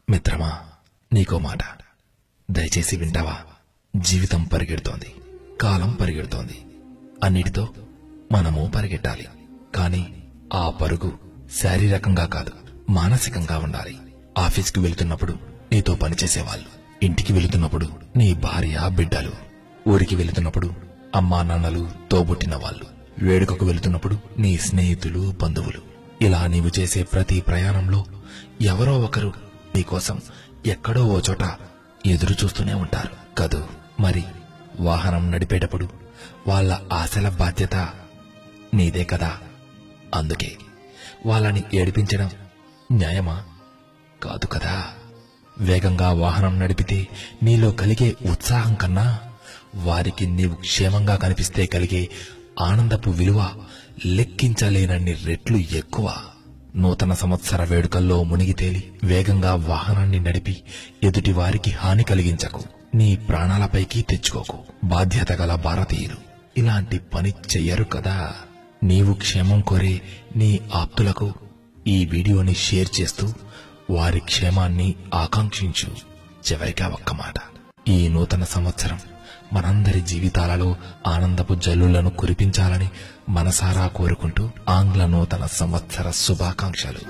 మిత్రమా, నీకో మాట, దయచేసి వింటావా? జీవితం పరిగెడుతోంది, కాలం పరిగెడుతోంది, అన్నిటితో మనము పరిగెట్టాలి. కాని ఆ పరుగు శారీరకంగా కాదు, మానసికంగా ఉండాలి. ఆఫీస్కి వెళుతున్నప్పుడు నీతో పనిచేసేవాళ్ళు, ఇంటికి వెళుతున్నప్పుడు నీ భార్య బిడ్డలు, ఊరికి వెళుతున్నప్పుడు అమ్మా నాన్నలు, తోబుట్టిన వాళ్ళు, వేడుకకు వెళుతున్నప్పుడు నీ స్నేహితులు, బంధువులు. ఇలా నీవు చేసే ప్రతి ప్రయాణంలో ఎవరో ఒకరు నీకోసం ఎక్కడో ఓ చోట ఎదురు చూస్తూనే ఉంటారు కదూ. మరి వాహనం నడిపేటప్పుడు వాళ్ళ ఆశల బాధ్యత నీదే కదా. అందుకే వాళ్ళని ఏడిపించడం న్యాయమా? కాదు కదా. వేగంగా వాహనం నడిపితే నీలో కలిగే ఉత్సాహం కన్నా వారికి నీవు క్షేమంగా కనిపిస్తే కలిగే ఆనందపు విలువ లెక్కించలేనన్ని రెట్లు ఎక్కువ. నూతన సంవత్సర వేడుకల్లో మునిగి తేలి వేగంగా వాహనాన్ని నడిపి ఎదుటి వారికి హాని కలిగించకు, నీ ప్రాణాలపైకి తెచ్చుకోకు. బాధ్యత గల భారతీయులు ఇలాంటి పని చెయ్యరు కదా. నీవు క్షేమం కోరే నీ ఆప్తులకు ఈ వీడియోని షేర్ చేస్తూ వారి క్షేమాన్ని ఆకాంక్షించు. చివరిగా ఒక్క మాట, ఈ నూతన సంవత్సరం మనందరి జీవితాలలో ఆనందపు జల్లులను కురిపించాలని మనసారా కోరుకుంటూ ఆంగ్ల నూతన సంవత్సర శుభాకాంక్షలు.